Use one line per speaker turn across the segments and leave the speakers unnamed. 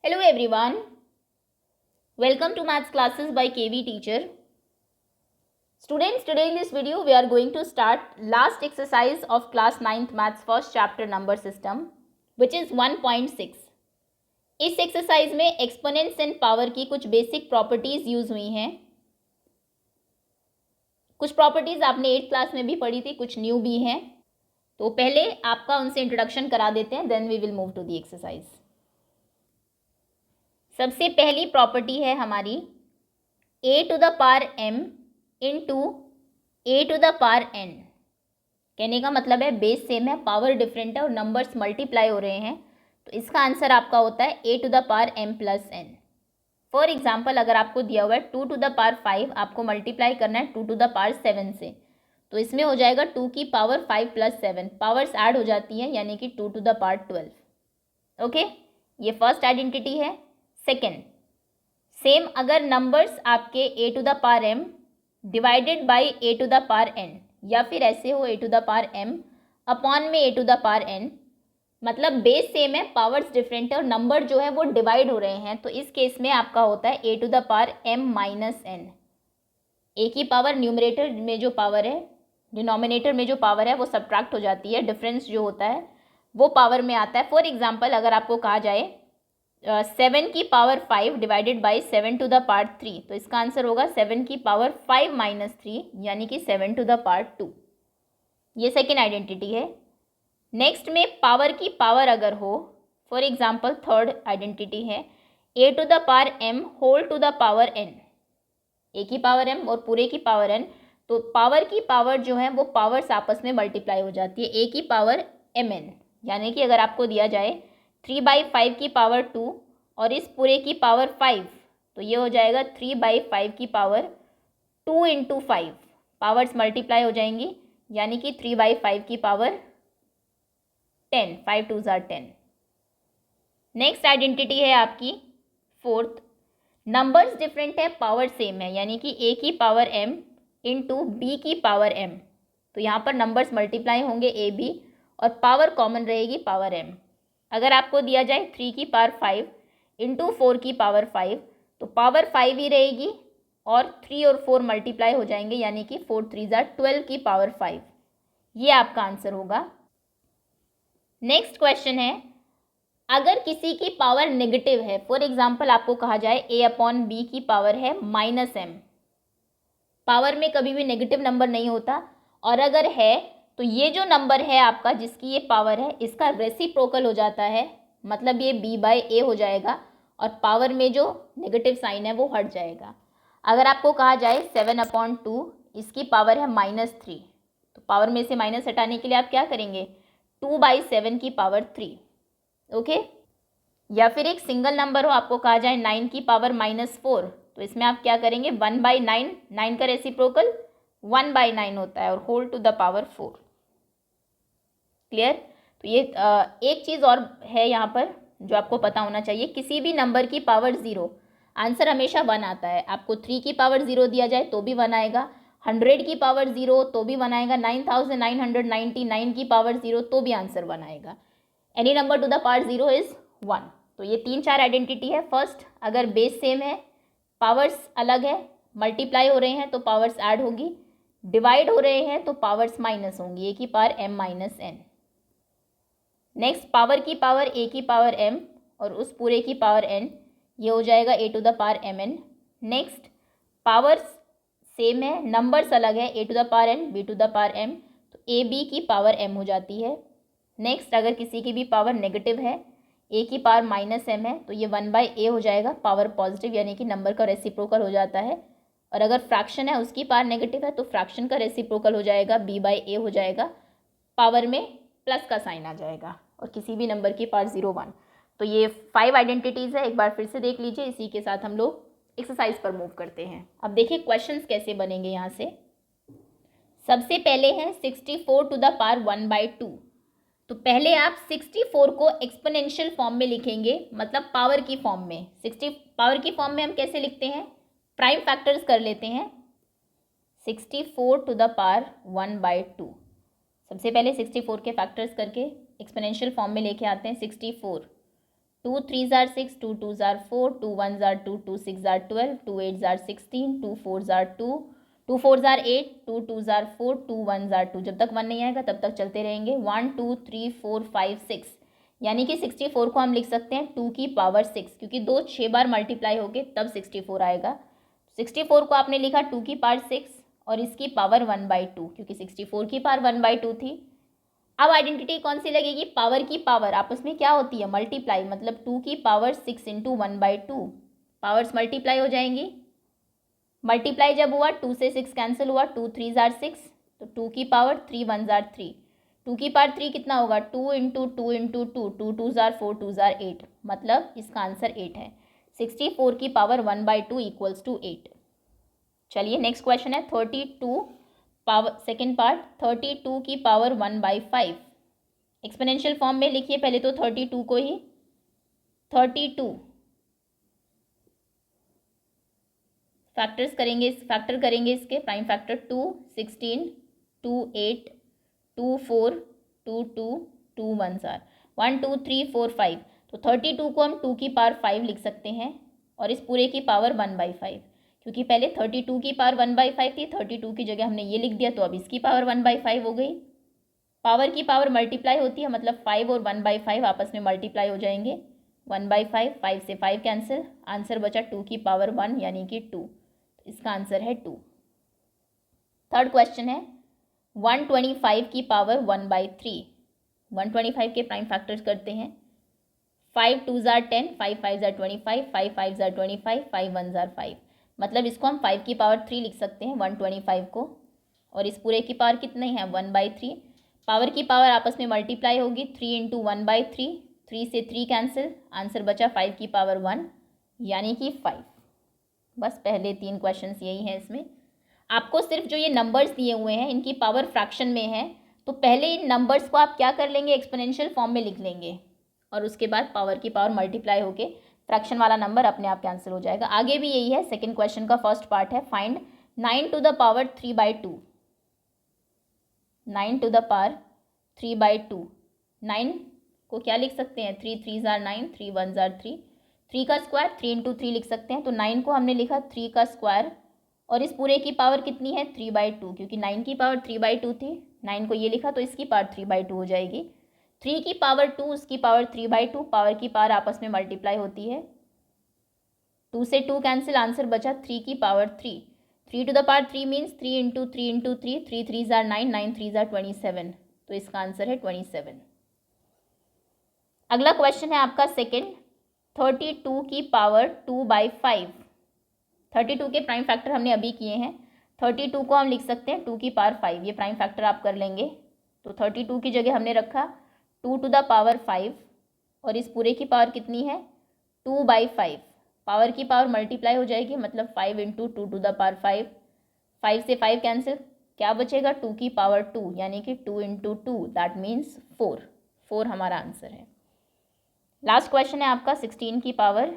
Hello everyone, welcome to maths classes by KV teacher. Students, today in this video we are going to start last exercise of class 9th maths first chapter number system which is 1.6. इस exercise में exponents and power की कुछ basic properties use हुई हैं. कुछ properties आपने 8th class में भी पढ़ी थी, कुछ न्यू भी हैं. तो पहले आपका उनसे इंट्रोडक्शन करा देते हैं, then we will move to the exercise. सबसे पहली प्रॉपर्टी है हमारी a to the power m into a to the power n. कहने का मतलब है बेस सेम है, पावर डिफरेंट है और नंबर्स मल्टीप्लाई हो रहे हैं, तो इसका आंसर आपका होता है a to the power m plus n. For example अगर आपको दिया हुआ है 2 टू द पावर 5, आपको मल्टीप्लाई करना है 2 टू द पावर 7 से, तो इसमें हो जाएगा 2 की पावर 5 प्लस 7, पावर्स ऐड हो जाती है यानी कि 2 टू द पावर 12. ओके, ये फर्स्ट आइडेंटिटी है. सेकेंड, सेम अगर नंबर्स आपके a to the power m divided by a to the power n या फिर ऐसे हो a to the power m upon में a to the power n, मतलब बेस सेम है, पावर्स डिफरेंट है और नंबर जो है वो डिवाइड हो रहे हैं, तो इस केस में आपका होता है a to the power m minus n. a की पावर न्यूमरेटर में जो पावर है, डिनोमिनेटर में जो पावर है वो सब्ट्रैक्ट हो जाती है, डिफरेंस जो होता है वो पावर में आता है. फॉर एग्जाम्पल अगर आपको कहा जाए 7 की power 5 divided by 7 to the power 3, तो इसका आंसर होगा 7 की पावर 5 माइनस 3 यानी कि 7 टू द पावर 2. ये सेकेंड आइडेंटिटी है. नेक्स्ट में पावर की पावर अगर हो, फॉर एग्जाम्पल थर्ड आइडेंटिटी है a to the power m whole to the power n. a की पावर m और पूरे की पावर n, तो पावर की पावर जो है वो पावर्स आपस में मल्टीप्लाई हो जाती है, a की पावर mn. यानी कि अगर आपको दिया जाए 3/5 की पावर 2 और इस पूरे की पावर 5, तो ये हो जाएगा 3/5 की पावर 2 इंटू 5, पावर्स मल्टीप्लाई हो जाएंगी यानी कि 3/5 की पावर 10, 5 2 ज़ार 10. नेक्स्ट आइडेंटिटी है आपकी फोर्थ, नंबर्स डिफरेंट है, पावर सेम है, यानी कि a की पावर m इंटू b की पावर m, तो यहाँ पर नंबर्स मल्टीप्लाई होंगे a b और पावर कॉमन रहेगी पावर m. अगर आपको दिया जाए 3 की पावर 5 इंटू 4 की पावर 5, तो पावर 5 ही रहेगी और 3 और 4 मल्टीप्लाई हो जाएंगे यानी कि 4 3 ज़ार 12 की पावर 5. ये आपका आंसर होगा. नेक्स्ट क्वेश्चन है, अगर किसी की पावर नेगेटिव है, फॉर एग्जाम्पल आपको कहा जाए a अपॉन b की पावर है माइनस m. पावर में कभी भी नेगेटिव नंबर नहीं होता, और अगर है तो ये जो नंबर है आपका जिसकी ये पावर है इसका रेसिप्रोकल हो जाता है, मतलब ये b/a हो जाएगा और पावर में जो नेगेटिव साइन है वो हट जाएगा. अगर आपको कहा जाए 7/2 इसकी पावर है -3, तो पावर में से माइनस हटाने के लिए आप क्या करेंगे, 2/7 की पावर 3. ओके, या फिर एक सिंगल नंबर हो, आपको कहा जाए 9 की पावर -4, तो इसमें आप क्या करेंगे 1/9, 9 का रेसिप्रोकल 1/9 होता है और whole to the power 4. Clear. तो ये एक चीज़ और है यहाँ पर जो आपको पता होना चाहिए, किसी भी नंबर की पावर 0 आंसर हमेशा 1 आता है. आपको 3 की पावर 0 दिया जाए तो भी 1 आएगा, 100 की पावर 0 तो भी 1 आएगा, 9999 की पावर 0 तो भी आंसर 1 आएगा. Any number two the power 0 is 1. तो ये 3-4 आइडेंटिटी है. फर्स्ट, अगर बेस सेम है, पावर्स अलग है, मल्टीप्लाई हो रहे हैं तो पावर्स ऐड होगी, डिवाइड हो रहे हैं तो पावर्स माइनस होंगी, a की power m minus n. Next, power की पावर a की पावर m और उस पूरे की पावर n, ये हो जाएगा a to the power mn. Next, powers same है, नंबर्स अलग है, a to the power n b to the power m, तो a b की पावर m हो जाती है. नेक्स्ट, अगर किसी की भी पावर नेगेटिव है, a की पावर -m है, तो ये 1/a हो जाएगा, पावर पॉजिटिव यानी कि नंबर का रेसिप्रोकल हो जाता है. और अगर फ्रैक्शन है उसकी पावर नेगेटिव है तो फ्रैक्शन का रेसिप्रोकल हो जाएगा, b/a हो जाएगा, पावर में प्लस का साइन आ जाएगा और किसी भी नंबर की पावर 0 1. तो ये 5 आइडेंटिटीज़ है, एक बार फिर से देख लीजिए. इसी के साथ हम लोग एक्सरसाइज पर मूव करते हैं. अब देखिए क्वेश्चंस कैसे बनेंगे यहाँ से. सबसे पहले है 64 टू द पावर 1/2. तो पहले आप 64 को एक्सपोनेंशियल फॉर्म में लिखेंगे, मतलब पावर की फॉर्म में. 60 पावर की फॉर्म में हम कैसे लिखते हैं, प्राइम फैक्टर्स कर लेते हैं. 64 टू द पावर 1/2, सबसे पहले 64 के फैक्टर्स करके एक्सपोनेंशियल फॉर्म में लेके आते हैं. 64 2 3 jar 6, 2 2 jar 4, 2 1 jar 2, 2 6 jar 12, 2 8 jar 16, 2 4 jar 2, 2 4 jar 8, 2 2 jar 4, 2 1 jar 2। जब तक 1 नहीं आएगा तब तक चलते रहेंगे। 1 2 3 4 5 6, यानी कि 64 को हम लिख सकते हैं 2 की पावर 6, क्योंकि 2 6 बार मल्टीप्लाई हो गए तब 64 आएगा। 64 को आपने लिखा 2 की पावर 6 और इसकी पावर 1/2, क्योंकि 64 की पावर 1/2 थी। अब आइडेंटिटी कौन सी लगेगी? पावर की पावर आपस में क्या होती है? मल्टीप्लाई, मतलब 2 की पावर 6 इंटू 1/2, पावर्स मल्टीप्लाई हो जाएंगी। मल्टीप्लाई जब हुआ 2 से 6 कैंसिल हुआ, 2 3 जार 6, तो 2 की पावर 3 1 जार 3, 2 की पावर 3 कितना होगा? 2 इंटू 2 इंटू 2, 2 2 जार 4, 2 जार 8, मतलब इसका आंसर 8 है। 64 की पावर 1/2 इक्वल्स टू 8। चलिए नेक्स्ट क्वेश्चन है 32 पावर, सेकेंड पार्ट, 32 की पावर 1/5। एक्सपोनेंशियल फॉर्म में लिखिए पहले तो 32 को ही। 32 फैक्टर करेंगे इसके प्राइम फैक्टर 2 16 2 8 2 4 2 2 2 1 जार 1 2 3 4 5। तो 32 को हम 2 की पावर 5 लिख सकते हैं और इस पूरे की पावर 1/5, क्योंकि पहले 32 की पावर 1/5 थी, 32 की जगह हमने ये लिख दिया तो अब इसकी पावर 1/5 हो गई। पावर की पावर मल्टीप्लाई होती है, मतलब 5 और 1/5 आपस में मल्टीप्लाई हो जाएंगे। 1/5, 5 से 5 कैंसिल, आंसर बचा 2 की पावर 1 यानी कि 2। इसका आंसर है 2। थर्ड क्वेश्चन है 125 की पावर 1/3। 125 के प्राइम फैक्टर्स करते हैं। 5 2 जार 10, 5 5 जार 25, 5 5 जार 25, 5 1 जार 5, मतलब इसको हम 5 की पावर 3 लिख सकते हैं 125 को। और इस पूरे की पावर कितनी है? 1/3। पावर की पावर आपस में मल्टीप्लाई होगी, 3 इंटू 1/3, 3 से 3 कैंसिल, आंसर बचा 5 की पावर 1 यानी कि 5। बस पहले 3 क्वेश्चंस यही हैं इसमें। आपको सिर्फ जो ये नंबर्स दिए हुए हैं इनकी पावर फ्रैक्शन में है, तो पहले इन नंबर्स को आप क्या कर लेंगे? एक्सपोनेंशियल फॉर्म में लिख लेंगे और उसके बाद पावर की पावर मल्टीप्लाई होके फ्रैक्शन वाला नंबर अपने आप कैंसिल हो जाएगा। आगे भी यही है। सेकंड क्वेश्चन का फर्स्ट पार्ट है find 9 to the power 3/2। 9 to the power 3/2, 9 को क्या लिख सकते हैं? 3 3 जार 9, 3 1 जार 3, 3 का स्क्वायर 3 इंटू 3 लिख सकते हैं। तो 9 को हमने लिखा 3 का स्क्वायर और इस पूरे की पावर कितनी है? 3/2, क्योंकि 9 की पावर 3/2 थी, 9 को ये लिखा तो इसकी पावर 3/2 हो जाएगी। 3 की पावर 2, उसकी पावर 3/2, पावर की पावर आपस में मल्टीप्लाई होती है, 2 से 2 कैंसिल, आंसर बचा 3 की power 3। 3 to the power 3 means 3 into 3 into 3, 3 3 जार 9, 9 3 जार 27, तो इसका आंसर है 27। अगला क्वेश्चन है आपका सेकेंड, 32 की पावर 2/5। 32 के प्राइम फैक्टर हमने अभी किए हैं। 32 को हम लिख सकते हैं 2 की पावर 5, ये प्राइम फैक्टर आप कर लेंगे। तो 32 की जगह हमने रखा 2 टू द पावर 5 और इस पूरे की पावर कितनी है? 2/5। पावर की पावर मल्टीप्लाई हो जाएगी, मतलब 5 इंटू 2 टू द पावर 5, 5 से 5 कैंसिल, क्या बचेगा? 2 की पावर 2 यानी कि 2 इंटू 2 दैट मीन्स 4। 4 हमारा आंसर है। लास्ट क्वेश्चन है आपका 16 की पावर,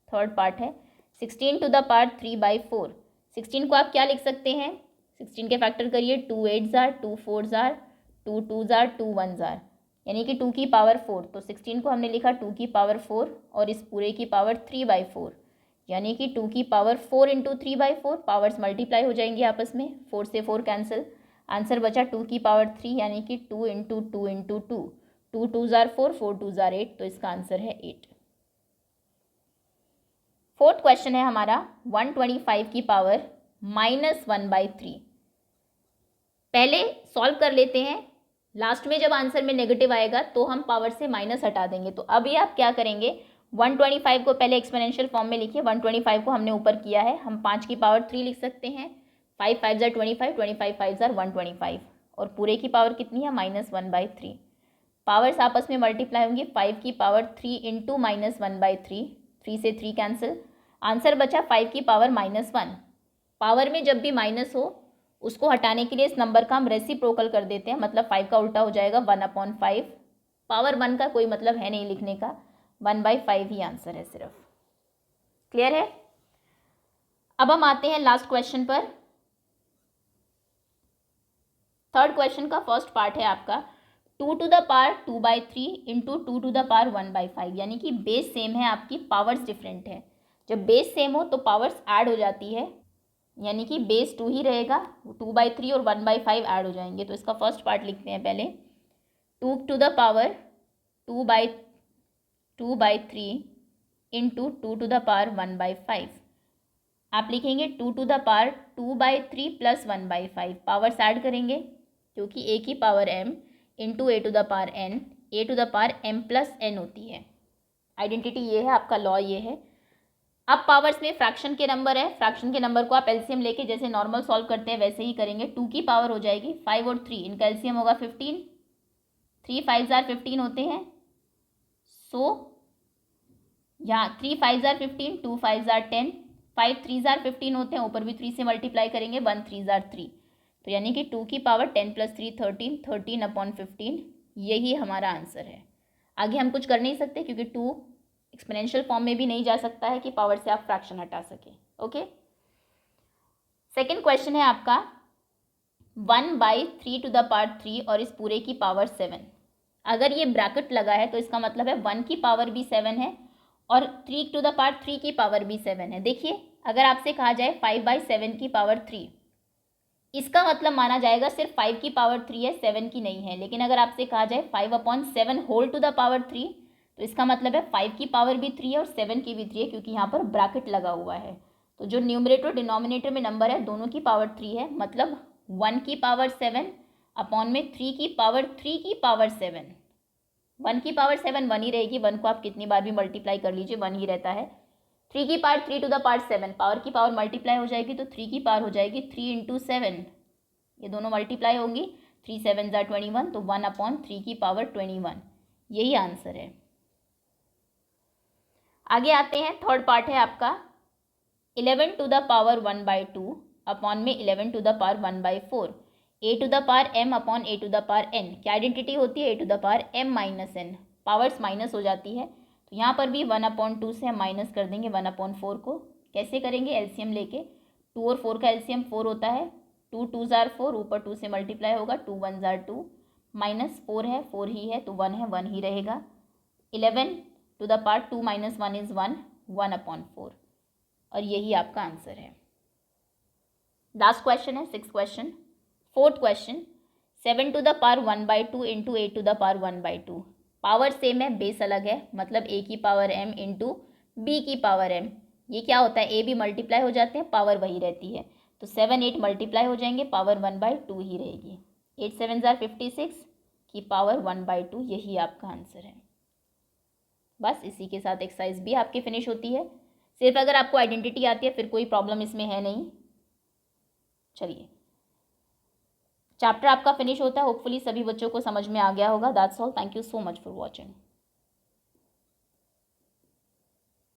थर्ड पार्ट है 16 टू द पावर 3/4। 16 को आप क्या लिख सकते हैं? 16 के फैक्टर करिए, 2 8 जार, 2 4 जार, 2 2 जार, 2 1 जार, यानी कि 2 की पावर 4। तो 16 को हमने लिखा 2 की पावर 4 और इस पूरे की पावर 3/4, यानी कि 2 की पावर 4 इंटू 3/4, पावर्स मल्टीप्लाई हो जाएंगी आपस में, 4 से 4 कैंसिल, आंसर बचा 2 की पावर 3 यानी कि 2 इंटू 2 इंटू 2, 2 2 जार 4, 4 2 जार 8, तो इसका आंसर है 8। फोर्थ क्वेश्चन है हमारा 125 की पावर -1/3। पहले सॉल्व कर लेते हैं, लास्ट में जब आंसर में नेगेटिव आएगा तो हम पावर से माइनस हटा देंगे। तो अभी आप क्या करेंगे? 125 को पहले एक्सपोनेंशियल फॉर्म में लिखिए। 125 को हमने ऊपर किया है, हम 5 की पावर 3 लिख सकते हैं। 5 5 जार 25, 25 5 जार 125 और पूरे की पावर कितनी है? -1/3। पावर्स आपस में मल्टीप्लाई होंगी, 5 की पावर 3 इंटू -1/3, 3 से 3 कैंसिल, आंसर बचा 5 की पावर -1। पावर में जब भी माइनस हो उसको हटाने के लिए इस नंबर का हम रेसिप्रोकल कर देते हैं, मतलब 5 का उल्टा हो जाएगा 1/5। पावर 1 का कोई मतलब है नहीं लिखने का, 1/5 ही आंसर है सिर्फ। क्लियर है? अब हम आते हैं लास्ट क्वेश्चन पर। थर्ड क्वेश्चन का फर्स्ट पार्ट है आपका 2 to the power 2/3 into 2 to the power 1/5, यानी कि बेस सेम है, आपकी पावर्स डिफरेंट है। जब बेस सेम हो तो पावर्स ऐड हो जाती है, यानी कि बेस 2 ही रहेगा, 2/3 और 1/5 ऐड हो जाएंगे। तो इसका फर्स्ट पार्ट लिखते हैं पहले, 2 to the power 2/3 into 2 to the power 1/5। आप लिखेंगे 2 to the power 2/3 plus 1/5, powers add करेंगे क्योंकि ए की power m into a to the power n, a to the power m plus n होती है। आइडेंटिटी ये है, आपका लॉ ये है। अब पावर्स में फ्रैक्शन के नंबर है, फ्रैक्शन के नंबर को आप एलसीएम लेके जैसे नॉर्मल सॉल्व करते हैं वैसे ही करेंगे। 2 की पावर हो जाएगी 5 और 3, इनका एलसीएम होगा 15, 3 5 जार 15 होते हैं। सो यहाँ 3 5 जार 15, 2 5 जार 10, 5 3 जार 15 होते हैं, ऊपर भी 3 से मल्टीप्लाई करेंगे, 1 3 जार 3, तो यानी कि 2 की पावर 10 प्लस 3 13, 13/15, यही हमारा आंसर है। आगे हम कुछ कर नहीं सकते क्योंकि 2 एक्सपोनेंशियल फॉर्म में भी नहीं जा सकता है कि पावर से आप फ्रैक्शन हटा सके। ओके, सेकेंड क्वेश्चन है आपका 1/3 टू द पावर 3 और इस पूरे की पावर 7। अगर ये ब्रैकेट लगा है तो इसका मतलब है 1 की पावर भी 7 है और 3 टू द पावर 3 की पावर भी 7 है। देखिए, अगर आपसे कहा जाए 5/7 की पावर 3, इसका मतलब माना जाएगा सिर्फ 5 की पावर 3 है, 7 की नहीं है। लेकिन अगर आपसे कहा जाए 5/7 होल टू द पावर 3, तो इसका मतलब है 5 की पावर भी 3 है और 7 की भी 3 है, क्योंकि यहाँ पर ब्रैकेट लगा हुआ है। तो जो न्यूमरेटर डिनोमिनेटर में नंबर है दोनों की पावर 3 है, मतलब 1 की पावर 7 अपॉन में 3 की पावर 3 की पावर 7। 1 की पावर 7 1 ही रहेगी, 1 को आप कितनी बार भी मल्टीप्लाई कर लीजिए 1 ही रहता है। 3 की power 3 to the power 7, power की पावर मल्टीप्लाई हो जाएगी तो 3 की पावर हो जाएगी 3 इंटू 7, ये दोनों मल्टीप्लाई होंगी, 3 7 जार 21, तो 1/3 की पावर 21, यही आंसर है। आगे आते हैं, थर्ड पार्ट है आपका 11 टू द पावर 1/2 अपॉन में 11 to the power 1/4, a to the power m upon a to the power n। क्या आइडेंटिटी होती है? A to the power m minus n, powers minus हो जाती है, तो यहाँ पर भी 1/2 से हम माइनस कर देंगे 1/4 को। कैसे करेंगे? एलसीएम लेके, 2 और 4 का एलसीएम 4 होता है, 2 2 जार 4, ऊपर 2 से मल्टीप्लाई होगा, 2 1 जार 2, माइनस 4 है, 4 ही है तो 1 है, 1 ही रहेगा। 11 to the power 2 minus 1 is 1, 1/4, और यही आपका आंसर है। लास्ट क्वेश्चन है, 6th question. 4th question, 7 to the power 1/2 into a to the power 1/2। Power same है, बेस अलग है, मतलब ए की पावर m इंटू बी की पावर m। ये क्या होता है? ए भी मल्टीप्लाई हो जाते हैं, पावर वही रहती है, तो 7 8 मल्टीप्लाई हो जाएंगे, पावर 1/2 ही रहेगी। 8 7 जार 56 की पावर 1/2, यही आपका आंसर है। बस इसी के साथ एक्सरसाइज भी आपकी फिनिश होती है। सिर्फ अगर आपको आइडेंटिटी आती है फिर कोई प्रॉब्लम इसमें है नहीं। चलिए, चैप्टर आपका फिनिश होता है। होपफुली सभी बच्चों को समझ में आ गया होगा। That's all, thank you so much for watching.